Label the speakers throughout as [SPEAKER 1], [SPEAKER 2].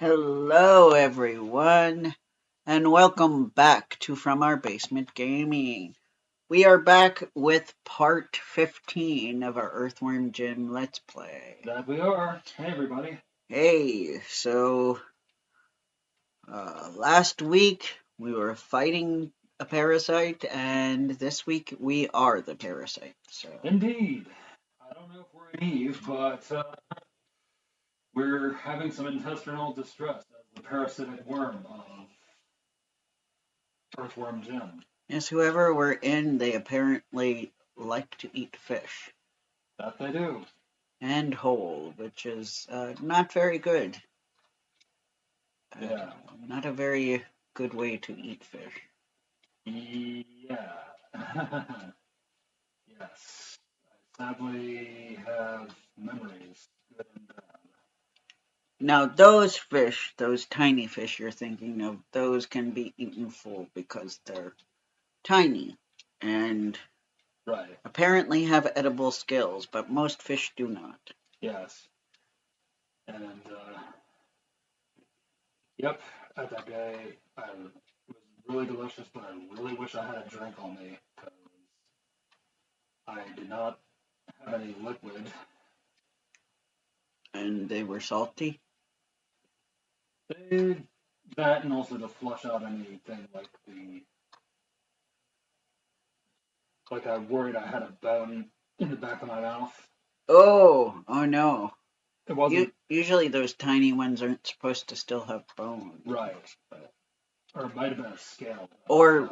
[SPEAKER 1] Hello, everyone, and welcome back to From Our Basement Gaming. We are back with part 15 of our Earthworm Jim Let's Play.
[SPEAKER 2] That we are. Hey, everybody.
[SPEAKER 1] Hey, so last week we were fighting a parasite, and this week we are the parasite. So
[SPEAKER 2] Indeed. I don't know if we're in Eve, but we're having some intestinal distress as the parasitic worm of Earthworm Jim.
[SPEAKER 1] yes, whoever we're in, they apparently like to eat fish
[SPEAKER 2] That they do.
[SPEAKER 1] and whole, which is not very good.
[SPEAKER 2] Yeah.
[SPEAKER 1] Not a very good way to eat fish.
[SPEAKER 2] Yeah. Yes. I sadly have memories, good and bad.
[SPEAKER 1] Now, those fish, those tiny fish you're thinking of, those can be eaten full because they're tiny and
[SPEAKER 2] Right.
[SPEAKER 1] apparently have edible skills, but most fish do not.
[SPEAKER 2] Yes. And, yep, at that day, it was really delicious, but I really wish I had a drink on me because I did not have any liquid.
[SPEAKER 1] And they were salty.
[SPEAKER 2] They, that and also to flush out anything like I worried I had a bone in the back of my mouth.
[SPEAKER 1] Oh no.
[SPEAKER 2] It wasn't
[SPEAKER 1] Usually those tiny ones aren't supposed to still have bones.
[SPEAKER 2] right, or it might have been a scale.
[SPEAKER 1] Or,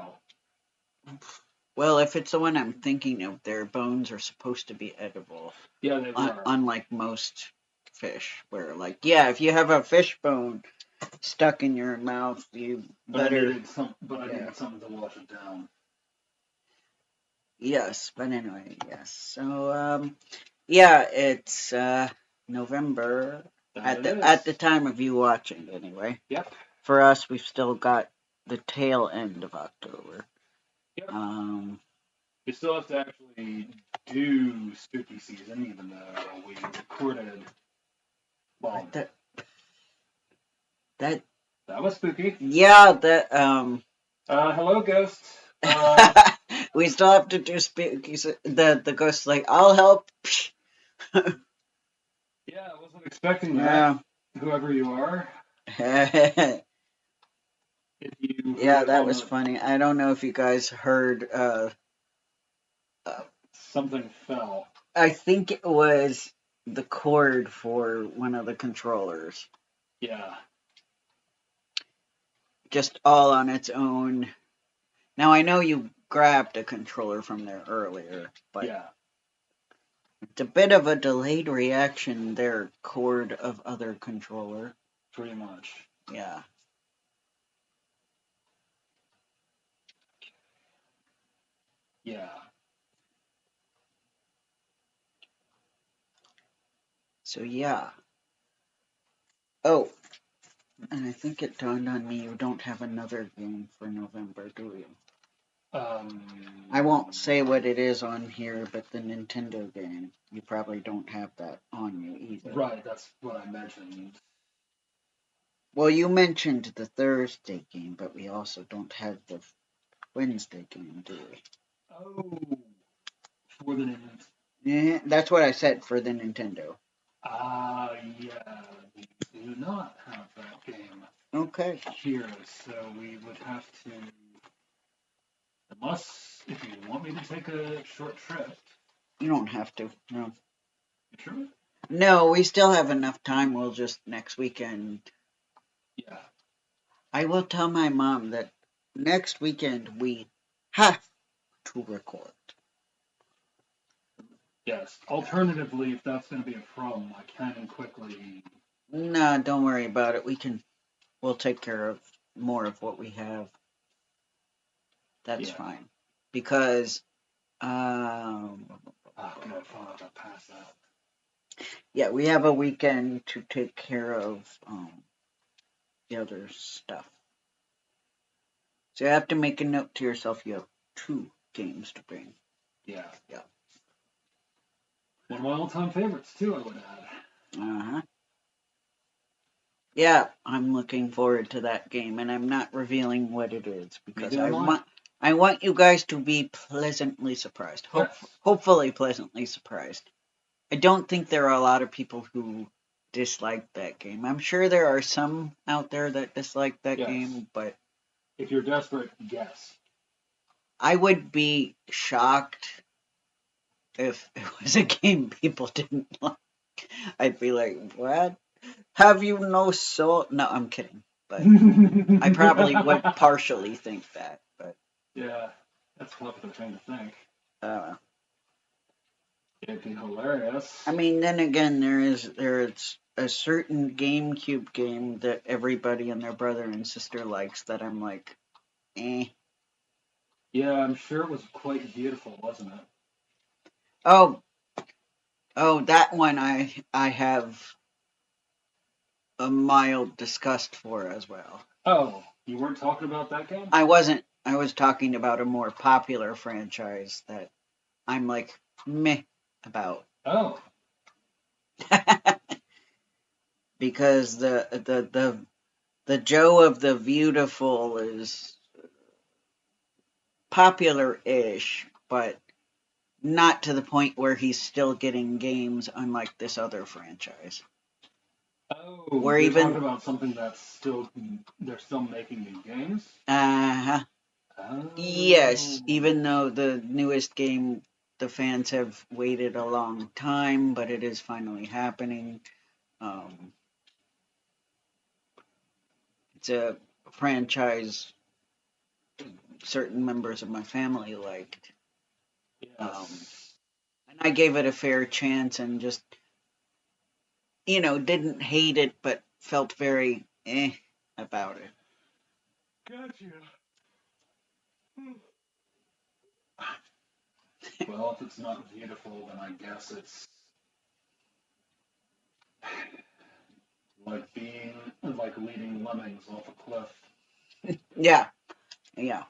[SPEAKER 1] well, if it's the one I'm thinking of, their bones are supposed to be edible.
[SPEAKER 2] Yeah, they were.
[SPEAKER 1] Unlike most fish, where, like, yeah, if you have a fish bone stuck in your mouth, you better.
[SPEAKER 2] I needed something to wash it down.
[SPEAKER 1] Yes, but anyway, yes. So, yeah, it's November at the time of you watching, anyway.
[SPEAKER 2] Yep.
[SPEAKER 1] For us, we've still got the tail end of October.
[SPEAKER 2] Yep. We still have to actually do spooky season, even though we recorded. Well, that was spooky.
[SPEAKER 1] Yeah,
[SPEAKER 2] hello, ghost.
[SPEAKER 1] We still have to do spooky. The ghost's like, I'll help.
[SPEAKER 2] Yeah, I wasn't expecting that. Whoever you are.
[SPEAKER 1] Yeah, that was funny. I don't know if you guys heard.
[SPEAKER 2] Something fell.
[SPEAKER 1] I think it was the cord for one of the controllers.
[SPEAKER 2] Yeah.
[SPEAKER 1] Just all on its own. Now, I know you grabbed a controller from there earlier, but
[SPEAKER 2] yeah.
[SPEAKER 1] It's a bit of a delayed reaction there, cord of other controller.
[SPEAKER 2] Pretty much.
[SPEAKER 1] Yeah.
[SPEAKER 2] Yeah.
[SPEAKER 1] So, yeah. Oh, and I think it dawned on me you don't have another game for November, do you? I won't say what it is on here, but the Nintendo game. You probably don't have that on you either.
[SPEAKER 2] Right, that's what I mentioned.
[SPEAKER 1] Well, you mentioned the Thursday game, but we also don't have the Wednesday game, do we?
[SPEAKER 2] Oh, for the Nintendo.
[SPEAKER 1] Yeah, that's what I said, for the Nintendo.
[SPEAKER 2] Yeah, we do not have that game.
[SPEAKER 1] Okay.
[SPEAKER 2] Here, so we would have to, unless if you want me to take a short trip.
[SPEAKER 1] You don't have to, no.
[SPEAKER 2] You sure?
[SPEAKER 1] No, we still have enough time. We'll just next weekend.
[SPEAKER 2] Yeah.
[SPEAKER 1] I will tell my mom that next weekend we have to record.
[SPEAKER 2] Yes. Alternatively, if that's going to be a problem, I can quickly.
[SPEAKER 1] No, don't worry about it. We'll take care of more of what we have. That's fine. Because,
[SPEAKER 2] God, I passed out.
[SPEAKER 1] Yeah, we have a weekend to take care of the other stuff. So you have to make a note to yourself. You have 2 games to bring.
[SPEAKER 2] Yeah.
[SPEAKER 1] Yeah.
[SPEAKER 2] One of my all-time favorites too, I would add.
[SPEAKER 1] Uh-huh. Yeah, I'm looking forward to that game, and I'm not revealing what it is because
[SPEAKER 2] Neither am I.
[SPEAKER 1] I want you guys to be pleasantly surprised.
[SPEAKER 2] Yes.
[SPEAKER 1] Hopefully pleasantly surprised. I don't think there are a lot of people who dislike that game. I'm sure there are some out there that dislike that
[SPEAKER 2] Yes.
[SPEAKER 1] game, but
[SPEAKER 2] If you're desperate, guess.
[SPEAKER 1] I would be shocked if it was a game people didn't like. I'd be like, what? Have you no soul? No, I'm kidding. But I probably would partially think that. But
[SPEAKER 2] Yeah, that's a popular thing to think.
[SPEAKER 1] uh,
[SPEAKER 2] It'd be hilarious.
[SPEAKER 1] I mean, then again, there's a certain GameCube game that everybody and their brother and sister likes that I'm like, eh.
[SPEAKER 2] Yeah, I'm sure it was quite beautiful, wasn't it?
[SPEAKER 1] Oh, oh, that one I have a mild disgust for as well.
[SPEAKER 2] Oh, you weren't talking about that game?
[SPEAKER 1] I wasn't. I was talking about a more popular franchise that I'm like meh about.
[SPEAKER 2] Oh,
[SPEAKER 1] Because the Joe of the Beautiful is popular-ish, but not to the point where he's still getting games, unlike this other franchise.
[SPEAKER 2] oh,
[SPEAKER 1] Where
[SPEAKER 2] you're talking
[SPEAKER 1] even
[SPEAKER 2] about something that's still they're still making new games.
[SPEAKER 1] uh yes,
[SPEAKER 2] Oh,
[SPEAKER 1] even though the newest game the fans have waited a long time, but it is finally happening. Um, it's a franchise certain members of my family liked. Um,
[SPEAKER 2] yes,
[SPEAKER 1] and I gave it a fair chance and just, didn't hate it, but felt very about it.
[SPEAKER 2] gotcha. Well, if it's not beautiful, then I guess it's like being like leading lemmings off a cliff.
[SPEAKER 1] Yeah, yeah,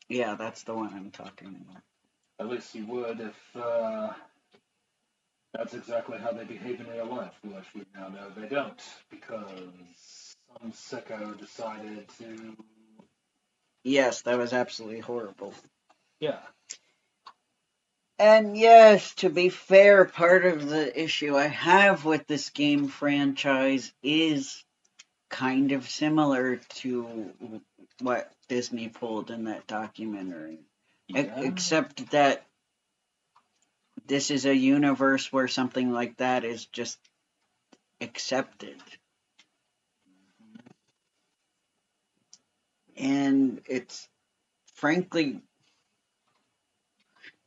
[SPEAKER 1] yeah, that's the one I'm talking about.
[SPEAKER 2] At least you would if that's exactly how they behave in real life, which we now know they don't, because some sicko decided to.
[SPEAKER 1] Yes, that was absolutely horrible.
[SPEAKER 2] Yeah.
[SPEAKER 1] And yes, to be fair, part of the issue I have with this game franchise is kind of similar to what Disney pulled in that documentary.
[SPEAKER 2] Yeah.
[SPEAKER 1] Except that this is a universe where something like that is just accepted. And it's frankly,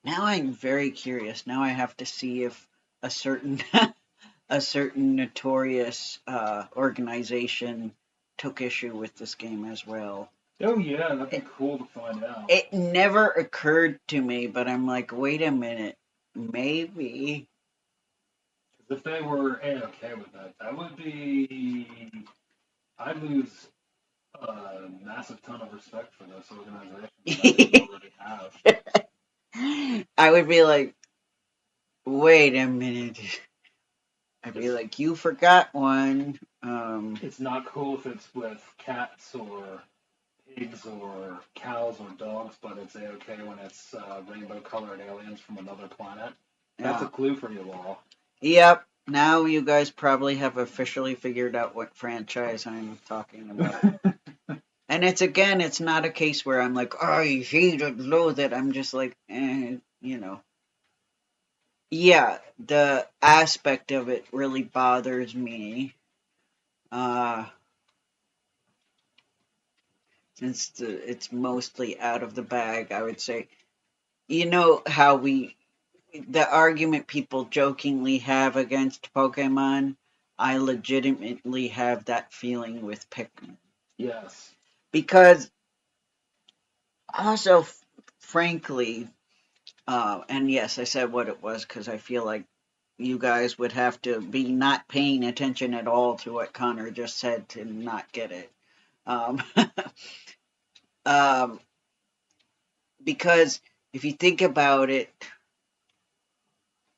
[SPEAKER 1] now I'm very curious. Now I have to see if a certain a certain notorious organization took issue with this game as well.
[SPEAKER 2] Oh yeah, that'd be
[SPEAKER 1] It,
[SPEAKER 2] cool to find out.
[SPEAKER 1] it never occurred to me, but I'm like, wait a minute, maybe.
[SPEAKER 2] Because if they were okay with that, that would be. I'd lose a massive ton of respect for this organization that I didn't already have.
[SPEAKER 1] I would be like, wait a minute. I'd be
[SPEAKER 2] It's
[SPEAKER 1] like, you forgot one.
[SPEAKER 2] it's not cool if it's with cats or pigs or cows or dogs, but it's okay when it's rainbow colored aliens from another planet. That's a
[SPEAKER 1] Yeah.
[SPEAKER 2] clue for you all.
[SPEAKER 1] Yep. Now you guys probably have officially figured out what franchise I'm talking about. And it's not a case where I'm like, oh, I hate it, loathe it. I'm just like, Yeah, the aspect of it really bothers me. Uh, since it's mostly out of the bag, I would say. You know how the argument people jokingly have against Pokemon, I legitimately have that feeling with Pikmin.
[SPEAKER 2] Yes.
[SPEAKER 1] Because also, frankly, and yes, I said what it was because I feel like you guys would have to be not paying attention at all to what Connor just said to not get it. Um, um, because if you think about it,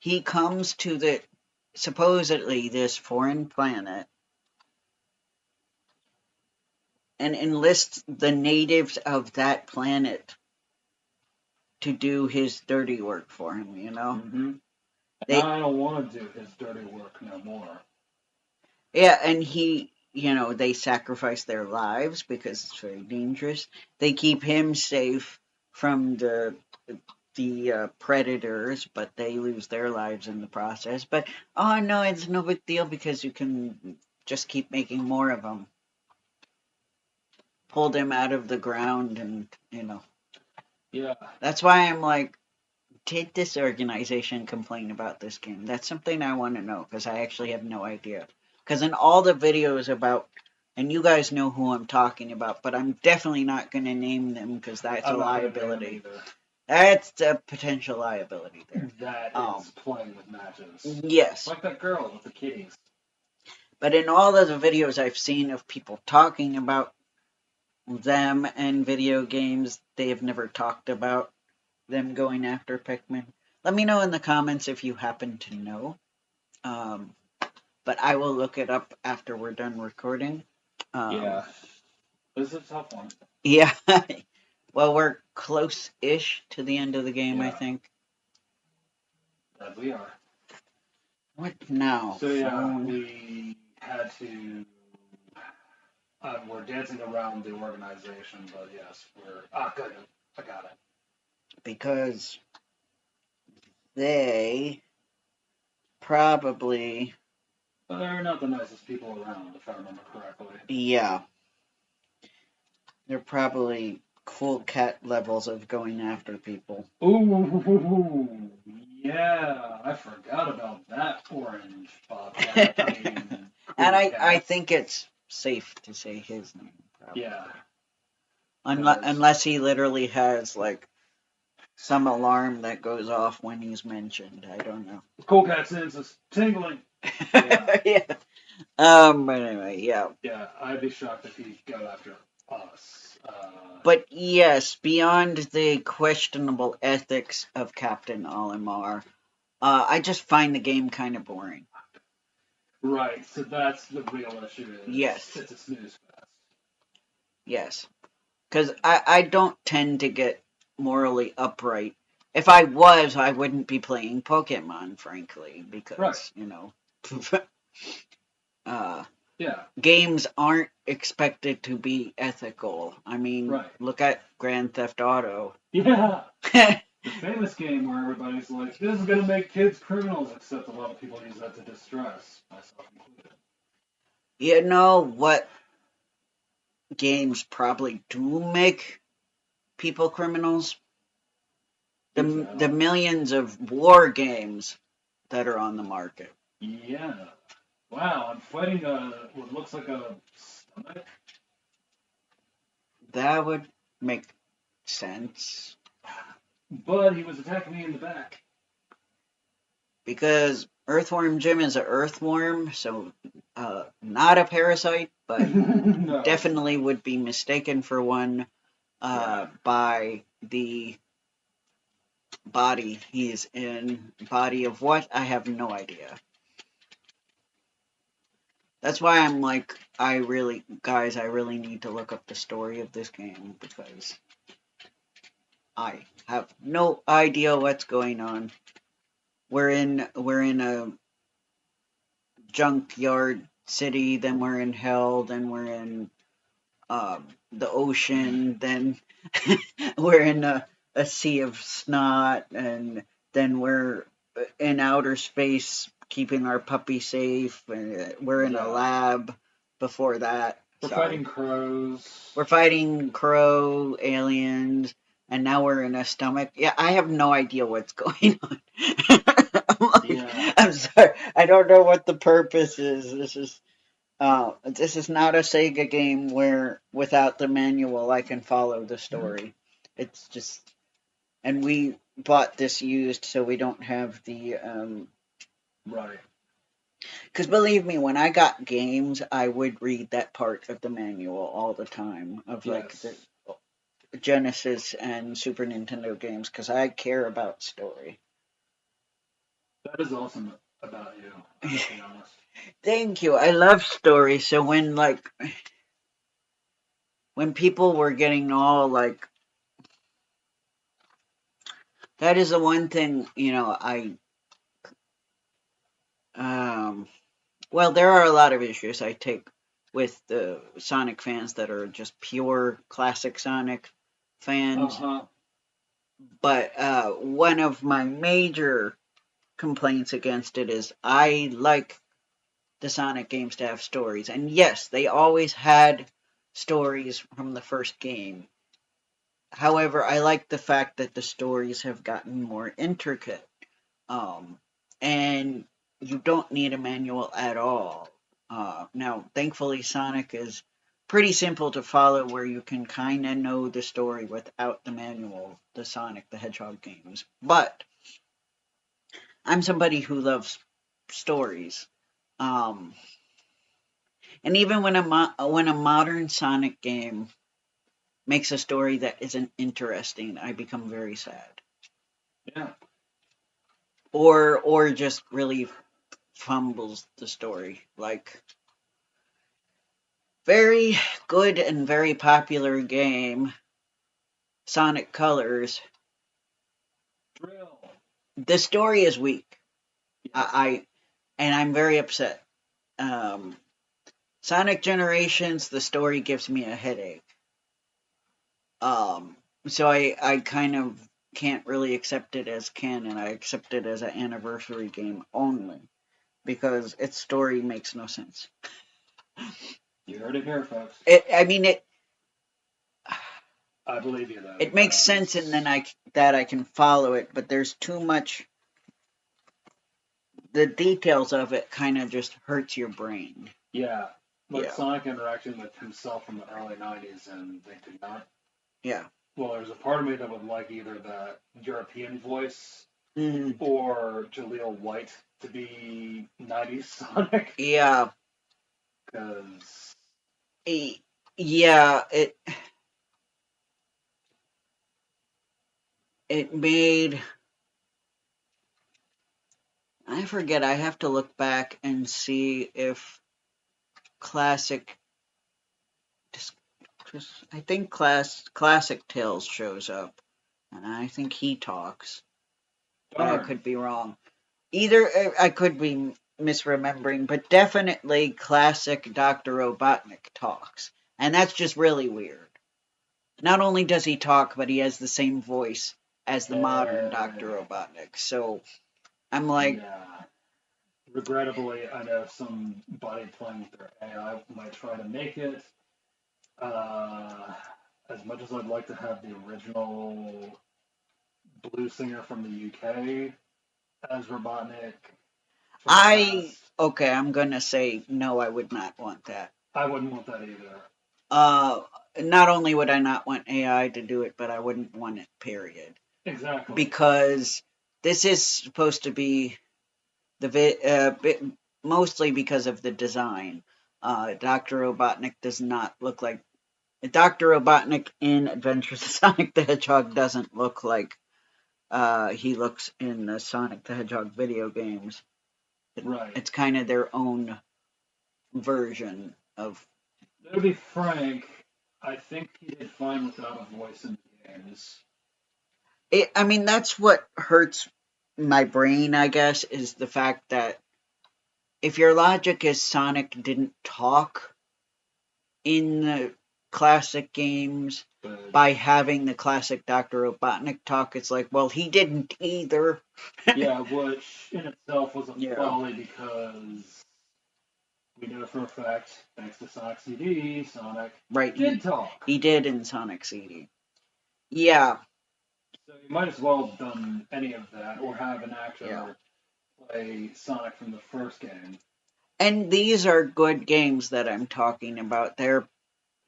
[SPEAKER 1] he comes to the supposedly this foreign planet and enlist the natives of that planet to do his dirty work for him, you know?
[SPEAKER 2] Mm-hmm.
[SPEAKER 1] They,
[SPEAKER 2] I don't want to do his dirty work no more.
[SPEAKER 1] yeah, and they sacrifice their lives because it's very dangerous. They keep him safe from the predators, but they lose their lives in the process. But oh no, it's no big deal because you can just keep making more of them. Pull them out of the ground, and
[SPEAKER 2] Yeah.
[SPEAKER 1] that's why I'm like, did this organization complain about this game? That's something I want to know because I actually have no idea. Because in all the videos about, and you guys know who I'm talking about, but I'm definitely not going to name them because that's a liability. That's a potential liability there.
[SPEAKER 2] That is playing with matches.
[SPEAKER 1] Yes.
[SPEAKER 2] Like that girl with the kitties.
[SPEAKER 1] But in all of the videos I've seen of people talking about them and video games, they have never talked about them going after Pikmin. Let me know in the comments if you happen to know. But I will look it up after we're done recording.
[SPEAKER 2] Yeah. This is a tough one.
[SPEAKER 1] Yeah. Well, we're close-ish to the end of the game, I think.
[SPEAKER 2] As we are.
[SPEAKER 1] What now?
[SPEAKER 2] So yeah, we had to. We're dancing around the organization, but yes, we're. Ah, good. I got it.
[SPEAKER 1] Because they probably.
[SPEAKER 2] But they're not the nicest people around, if I remember correctly.
[SPEAKER 1] Yeah. They're probably cool cat levels of going after people.
[SPEAKER 2] Ooh, yeah, I forgot about that orange bobcat.
[SPEAKER 1] And I think it's safe to say his name. Probably.
[SPEAKER 2] Yeah.
[SPEAKER 1] Unless he literally has like some alarm that goes off when he's mentioned. I don't know.
[SPEAKER 2] Cool cat senses tingling. Yeah.
[SPEAKER 1] Yeah. But anyway, yeah.
[SPEAKER 2] Yeah, I'd be shocked if he got after us.
[SPEAKER 1] But yes, beyond the questionable ethics of Captain Olimar, I just find the game kind of boring.
[SPEAKER 2] Right, so that's the real issue.
[SPEAKER 1] Yes.
[SPEAKER 2] It's a snooze fest.
[SPEAKER 1] Yes. Because I don't tend to get morally upright. If I was, I wouldn't be playing Pokemon, frankly, because,
[SPEAKER 2] yeah.
[SPEAKER 1] Games aren't expected to be ethical. I mean, look at Grand Theft Auto.
[SPEAKER 2] Yeah. The famous game where everybody's like, this is going to make kids criminals, except a lot of people use that to distress, myself included.
[SPEAKER 1] You know what games probably do make people criminals? The millions of war games that are on the market.
[SPEAKER 2] Yeah. Wow, I'm fighting what looks like a stomach.
[SPEAKER 1] That would make sense.
[SPEAKER 2] But he was attacking me in the back.
[SPEAKER 1] Because Earthworm Jim is an earthworm, so not a parasite, but no. Definitely would be mistaken for one by the body he's in. Body of what? I have no idea. That's why I'm like, I really need to look up the story of this game because I have no idea what's going on. We're in a junkyard city, then we're in hell, then we're in the ocean, then we're in a sea of snot, and then we're in outer space keeping our puppy safe. We're in a lab before that.
[SPEAKER 2] We're fighting crows.
[SPEAKER 1] We're fighting crow aliens, and now we're in a stomach. Yeah, I have no idea what's going on. I'm sorry. I don't know what the purpose is. This is not a Sega game where without the manual I can follow the story. It's just, and we bought this used so we don't have the
[SPEAKER 2] right.
[SPEAKER 1] Because believe me, when I got games, I would read that part of the manual all the time of like the Genesis and Super Nintendo games because I care about story.
[SPEAKER 2] That is awesome about you, to be honest.
[SPEAKER 1] Thank you. I love story. So when like when people were getting all like, that is the one thing, well, there are a lot of issues I take with the Sonic fans that are just pure classic Sonic fans. But one of my major complaints against it is I like the Sonic games to have stories. And yes, they always had stories from the first game. However, I like the fact that the stories have gotten more intricate. And you don't need a manual at all. Now, thankfully, Sonic is pretty simple to follow where you can kind of know the story without the manual, the Sonic the Hedgehog games. But I'm somebody who loves stories. And even when a modern Sonic game makes a story that isn't interesting, I become very sad.
[SPEAKER 2] Yeah.
[SPEAKER 1] Or just really fumbles the story. Like, very good and very popular game, Sonic Colors.
[SPEAKER 2] Drill.
[SPEAKER 1] The story is weak.
[SPEAKER 2] Yes.
[SPEAKER 1] And I'm very upset. Sonic Generations, the story gives me a headache. So I kind of can't really accept it as canon. I accept it as an anniversary game only because its story makes no sense.
[SPEAKER 2] You heard it here, folks.
[SPEAKER 1] I mean it.
[SPEAKER 2] I believe you though.
[SPEAKER 1] It makes sense, and then I can follow it, but there's too much. The details of it kind of just hurts your brain.
[SPEAKER 2] Yeah, like
[SPEAKER 1] Yeah.
[SPEAKER 2] Sonic interacting with himself from the early '90s, and they did not.
[SPEAKER 1] Yeah.
[SPEAKER 2] Well, there's a part of me that would like either the European voice
[SPEAKER 1] Mm-hmm.
[SPEAKER 2] or Jaleel White to be '90s Sonic.
[SPEAKER 1] Yeah.
[SPEAKER 2] Because.
[SPEAKER 1] Yeah, it made. I forget. I have to look back and see if classic. I think classic Tales shows up, and I think he talks. But I could be wrong. Either I could be misremembering, but definitely classic Dr. Robotnik talks. And that's just really weird. Not only does he talk, but he has the same voice as the modern Dr. Robotnik. So I'm like.
[SPEAKER 2] Yeah. Regrettably, I know somebody playing with their AI might try to make it. As much as I'd like to have the original blues singer from the UK as Robotnik.
[SPEAKER 1] Okay, I'm gonna say no, I would not want that.
[SPEAKER 2] I wouldn't want that either.
[SPEAKER 1] Not only would I not want AI to do it, but I wouldn't want it, period.
[SPEAKER 2] Exactly.
[SPEAKER 1] Because this is supposed to be mostly because of the design. Dr. Robotnik does not look like Dr. Robotnik in Adventures of Sonic the Hedgehog doesn't look like he looks in the Sonic the Hedgehog video games.
[SPEAKER 2] Right.
[SPEAKER 1] It's kind of their own version of.
[SPEAKER 2] To be frank, I think he did fine without a voice in the games.
[SPEAKER 1] I mean, that's what hurts my brain, I guess, is the fact that if your logic is Sonic didn't talk in the classic games by having the classic Dr. Robotnik talk, it's like, well, he didn't either.
[SPEAKER 2] Yeah, which in itself was a folly because we know for a fact, thanks to Sonic CD, Sonic did talk.
[SPEAKER 1] He did in Sonic CD. Yeah.
[SPEAKER 2] So you might as well have done any of that or have an actor play Sonic from the first game.
[SPEAKER 1] And these are good games that I'm talking about.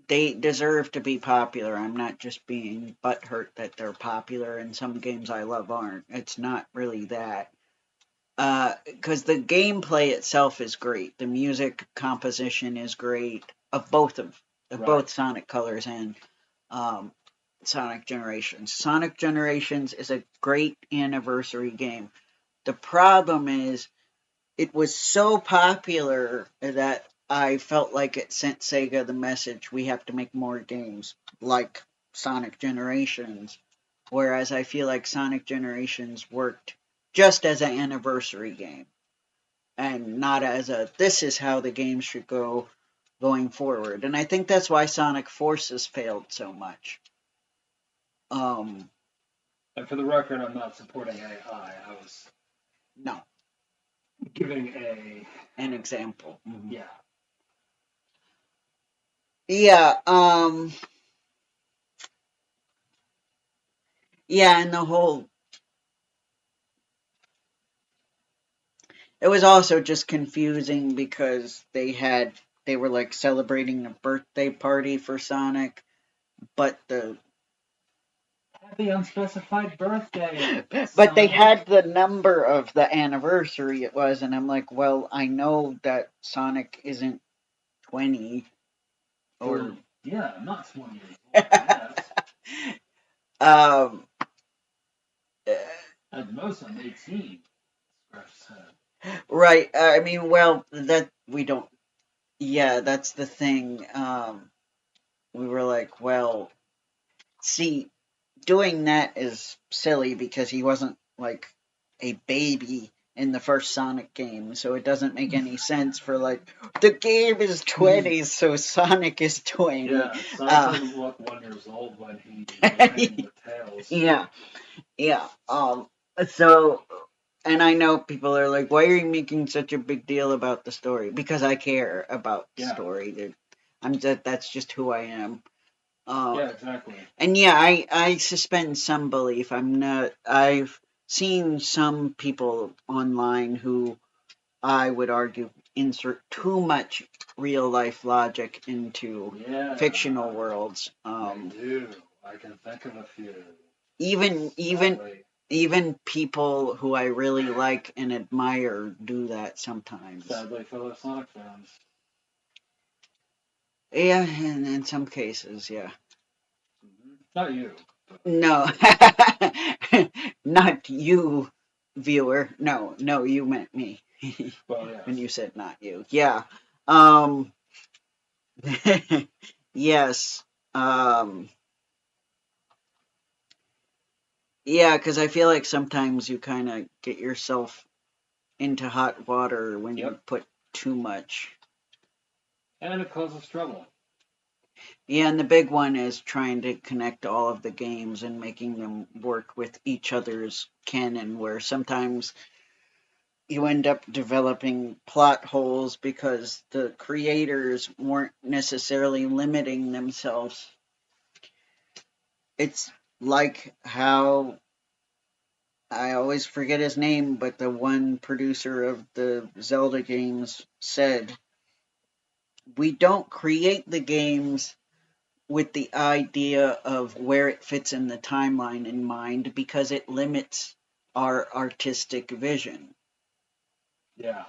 [SPEAKER 1] They deserve to be popular. I'm not just being butthurt that they're popular and some games I love aren't. It's not really that. Because the gameplay itself is great. The music composition is great of both Sonic Colors and Sonic Generations. Sonic Generations is a great anniversary game. The problem is it was so popular that I felt like it sent Sega the message, we have to make more games like Sonic Generations. Whereas I feel like Sonic Generations worked just as an anniversary game and not as a this is how the game should go going forward. And I think that's why Sonic Forces failed so much.
[SPEAKER 2] And for the record, I'm not supporting AI. I was
[SPEAKER 1] No,
[SPEAKER 2] giving
[SPEAKER 1] an example.
[SPEAKER 2] Yeah.
[SPEAKER 1] Yeah, yeah, and the whole it was also just confusing because they were like celebrating a birthday party for Sonic, but
[SPEAKER 2] Happy unspecified birthday.
[SPEAKER 1] but they
[SPEAKER 2] Sonic.
[SPEAKER 1] had the number of the anniversary it was, and I'm like, well, I know that Sonic isn't 20 or
[SPEAKER 2] yeah, I'm not 20 years old. Yes.
[SPEAKER 1] um
[SPEAKER 2] At most, I'm 18.
[SPEAKER 1] right. I mean, well, that we don't. Yeah, that's the thing. We were like, well, see, doing that is silly because he wasn't like a baby in the first Sonic game, so it doesn't make any sense for like the game is 20, so Sonic is 20.
[SPEAKER 2] Yeah, Sonic doesn't look 1 year old when he was hanging with Tails.
[SPEAKER 1] Yeah, yeah. So, and I know people are like, why are you making such a big deal about the story? Because I care about the story. That's just who I am.
[SPEAKER 2] Yeah, exactly.
[SPEAKER 1] And yeah, I suspend some belief. I've seen some people online who I would argue insert too much real life logic into fictional worlds.
[SPEAKER 2] I do. I can think of a few.
[SPEAKER 1] Even people who I really like and admire do that sometimes.
[SPEAKER 2] Sadly, fellow Sonic fans.
[SPEAKER 1] Yeah, in some cases, yeah.
[SPEAKER 2] Not you.
[SPEAKER 1] No, not you, viewer. No, you meant me.
[SPEAKER 2] Well, yes.
[SPEAKER 1] When you said not you. Yeah. Yes. Yeah, because I feel like sometimes you kind of get yourself into hot water when you put too much.
[SPEAKER 2] And it causes trouble.
[SPEAKER 1] Yeah, and the big one is trying to connect all of the games and making them work with each other's canon, where sometimes you end up developing plot holes because the creators weren't necessarily limiting themselves. It's like how I always forget his name, but the one producer of the Zelda games said, we don't create the games with the idea of where it fits in the timeline in mind because it limits our artistic vision.
[SPEAKER 2] Yeah.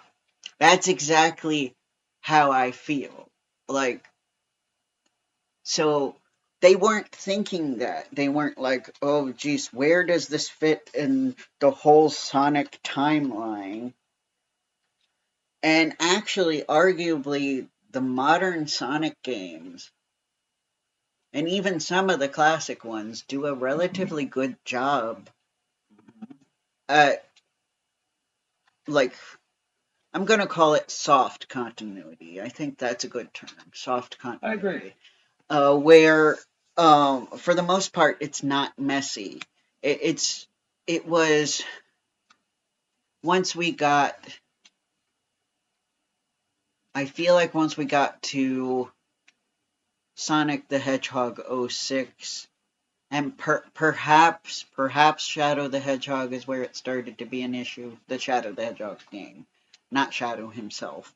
[SPEAKER 1] That's exactly how I feel. Like, so they weren't thinking that. They weren't like, oh, geez, where does this fit in the whole Sonic timeline? And actually, arguably, the modern Sonic games, and even some of the classic ones, do a relatively good job at, like, I'm going to call it soft continuity. I think that's a good term, soft continuity.
[SPEAKER 2] I agree.
[SPEAKER 1] Where, for the most part, it's not messy. It was once we got. I feel like once we got to Sonic the Hedgehog 06, and perhaps Shadow the Hedgehog is where it started to be an issue. The Shadow the Hedgehog game, not Shadow himself.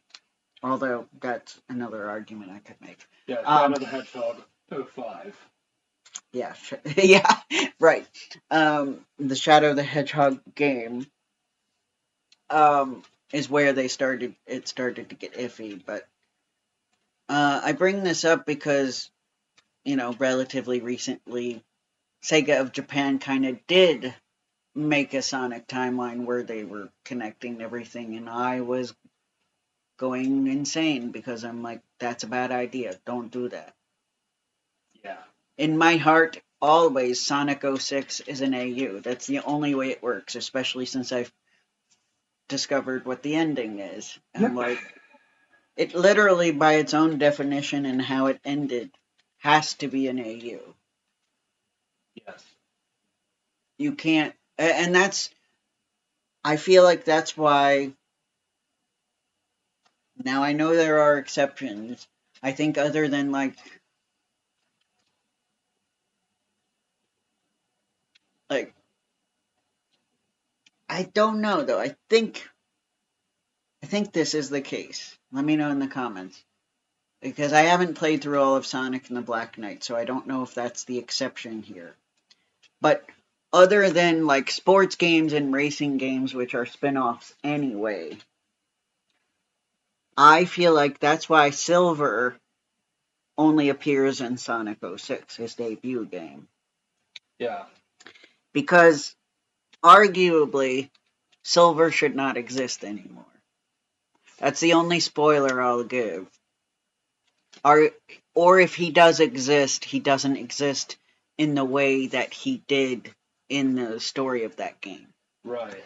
[SPEAKER 1] Although that's another argument I could make.
[SPEAKER 2] Yeah, Shadow the Hedgehog 05.
[SPEAKER 1] Yeah, yeah, right. The Shadow the Hedgehog game is where it started to get iffy. But I bring this up because, relatively recently, Sega of Japan kind of did make a Sonic timeline where they were connecting everything, and I was going insane because I'm like, that's a bad idea. Don't do that.
[SPEAKER 2] Yeah.
[SPEAKER 1] In my heart, always Sonic 06 is an AU. That's the only way it works, especially since I've discovered what the ending is. I'm like, it literally, by its own definition and how it ended, has to be an AU.
[SPEAKER 2] Yes.
[SPEAKER 1] You can't, and that's, I feel like that's why, now I know there are exceptions. I think other than like, I don't know though. I think this is the case. Let me know in the comments. Because I haven't played through all of Sonic and the Black Knight, so I don't know if that's the exception here. But other than like sports games and racing games, which are spin-offs anyway, I feel like that's why Silver only appears in Sonic 06, his debut game.
[SPEAKER 2] Yeah.
[SPEAKER 1] Because arguably, Silver should not exist anymore. That's the only spoiler I'll give. Or if he does exist, he doesn't exist in the way that he did in the story of that game.
[SPEAKER 2] Right.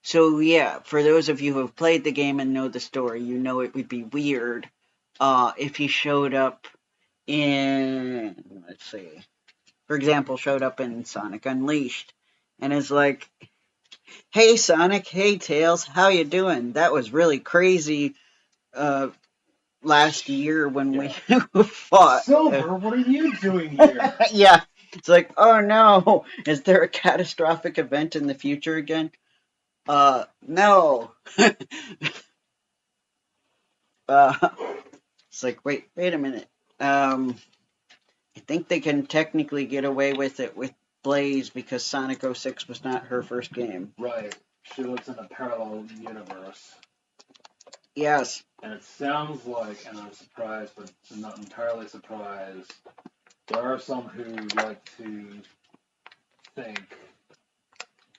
[SPEAKER 1] So yeah, for those of you who have played the game and know the story, you know it would be weird if he showed up in, let's see, for example, showed up in Sonic Unleashed and is like, "Hey Sonic, hey Tails, how you doing? That was really crazy last year when we fought."
[SPEAKER 2] Silver, what are you doing here?
[SPEAKER 1] Yeah, it's like, oh no, is there a catastrophic event in the future again? No. It's like, wait a minute. I think they can technically get away with it with Blaze because Sonic 06 was not her first game.
[SPEAKER 2] Right. She lives in a parallel universe.
[SPEAKER 1] Yes.
[SPEAKER 2] And it sounds like, and I'm surprised, but I'm not entirely surprised, there are some who like to think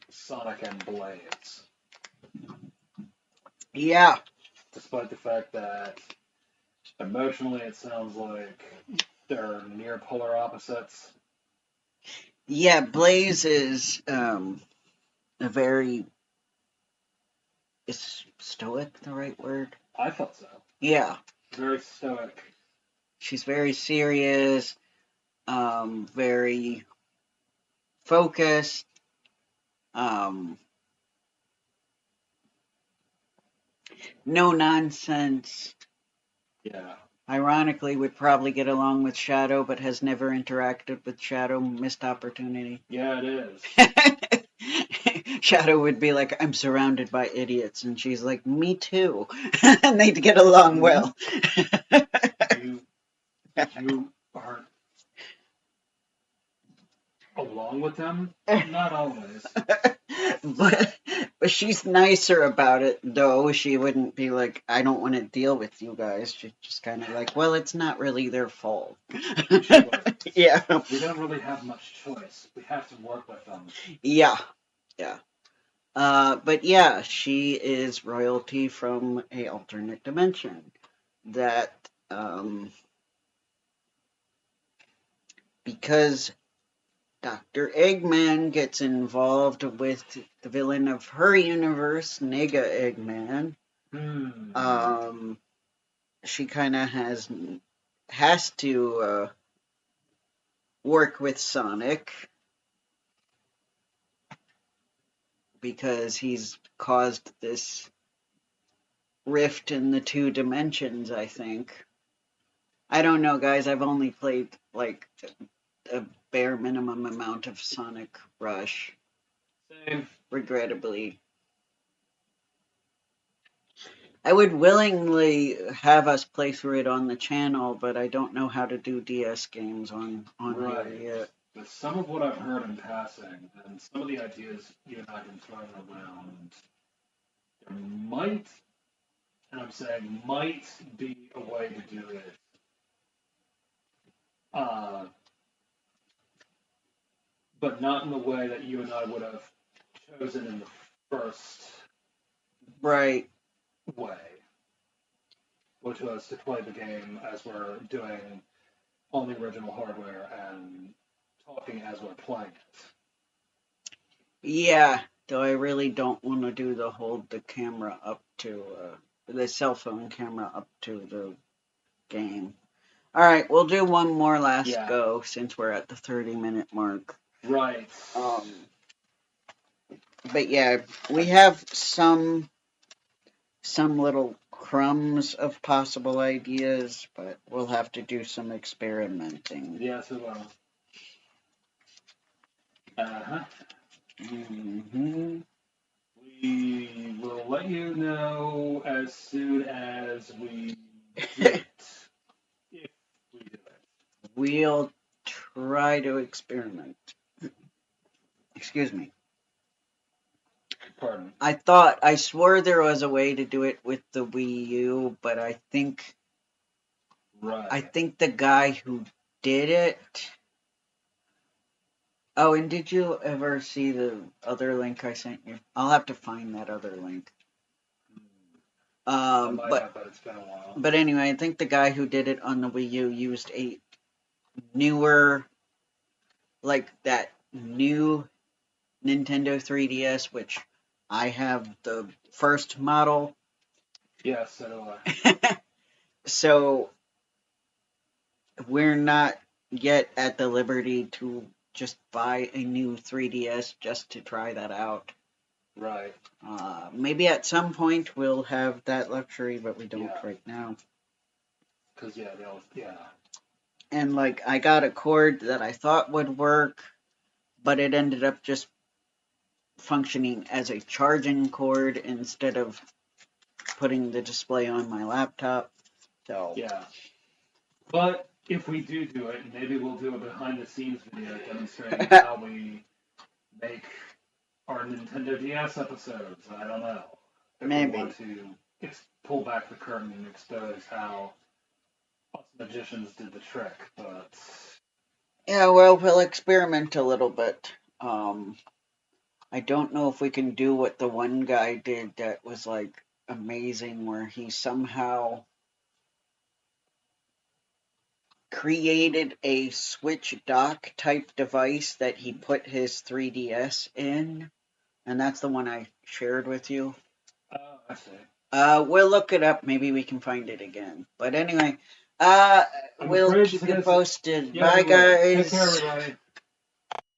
[SPEAKER 2] Sonic and Blaze.
[SPEAKER 1] Yeah.
[SPEAKER 2] Despite the fact that emotionally it sounds like they're near polar opposites.
[SPEAKER 1] Yeah, Blaze is a very, is stoic the right word?
[SPEAKER 2] I thought so.
[SPEAKER 1] Yeah.
[SPEAKER 2] Very stoic.
[SPEAKER 1] She's very serious, very focused, no nonsense.
[SPEAKER 2] Yeah.
[SPEAKER 1] Ironically, would probably get along with Shadow, but has never interacted with Shadow. Missed opportunity.
[SPEAKER 2] Yeah, it
[SPEAKER 1] is. Shadow would be like, "I'm surrounded by idiots," and she's like, "Me too," and they'd get along well.
[SPEAKER 2] you aren't along with them? Not always.
[SPEAKER 1] but she's nicer about it, though. She wouldn't be like, "I don't want to deal with you guys." She's just kind of like, "Well, it's not really their fault." Yeah.
[SPEAKER 2] We don't really have much choice. We have to work with them.
[SPEAKER 1] Yeah. Yeah. But yeah, she is royalty from a alternate dimension that, because Dr. Eggman gets involved with the villain of her universe, Nega Eggman. She kind of has to work with Sonic because he's caused this rift in the two dimensions, I think. I don't know, guys. I've only played like a bare minimum amount of Sonic Rush.
[SPEAKER 2] Same.
[SPEAKER 1] Regrettably. I would willingly have us play through it on the channel, but I don't know how to do DS games on
[SPEAKER 2] right.
[SPEAKER 1] here yet.
[SPEAKER 2] But some of what I've heard in passing, and some of the ideas you and I have been throwing around, there might, and I'm saying might be a way to do it. But not in the way that you and I would have chosen in the first
[SPEAKER 1] Right.
[SPEAKER 2] way, which was to play the game as we're doing on the original hardware and talking as we're playing it.
[SPEAKER 1] Yeah, though I really don't want to do the hold the camera up to the cell phone camera up to the game. All right, we'll do one more last go since we're at the 30-minute mark.
[SPEAKER 2] Right.
[SPEAKER 1] But yeah, we have some little crumbs of possible ideas, but we'll have to do some experimenting.
[SPEAKER 2] Yes, we will. Uh-huh.
[SPEAKER 1] Mm-hmm.
[SPEAKER 2] We will let you know as soon as we do it. If we do it.
[SPEAKER 1] We'll try to experiment. Excuse me.
[SPEAKER 2] Pardon.
[SPEAKER 1] I swore there was a way to do it with the Wii U, but I think the guy who did it. Oh, and did you ever see the other link I sent you? I'll have to find that other link. But anyway, I think the guy who did it on the Wii U used a newer, like that new Nintendo 3DS, which I have the first model.
[SPEAKER 2] Yes, so do I.
[SPEAKER 1] So we're not yet at the liberty to just buy a new 3DS just to try that out.
[SPEAKER 2] Right.
[SPEAKER 1] Maybe at some point we'll have that luxury, but we don't right now.
[SPEAKER 2] Because,
[SPEAKER 1] And, like, I got a cord that I thought would work, but it ended up just functioning as a charging cord instead of putting the display on my laptop. So.
[SPEAKER 2] Yeah. But if we do it, maybe we'll do a behind-the-scenes video demonstrating how we make our Nintendo DS episodes. I don't know. If
[SPEAKER 1] Maybe.
[SPEAKER 2] we want to pull back the curtain and expose how us magicians did the trick, but...
[SPEAKER 1] Yeah, well, we'll experiment a little bit. I don't know if we can do what the one guy did that was, like, amazing, where he somehow created a switch dock type device that he put his 3DS in, and that's the one I shared with you.
[SPEAKER 2] Oh, I see.
[SPEAKER 1] We'll look it up. Maybe we can find it again. But anyway, we'll keep you posted. Bye, guys.
[SPEAKER 2] Take care, everybody.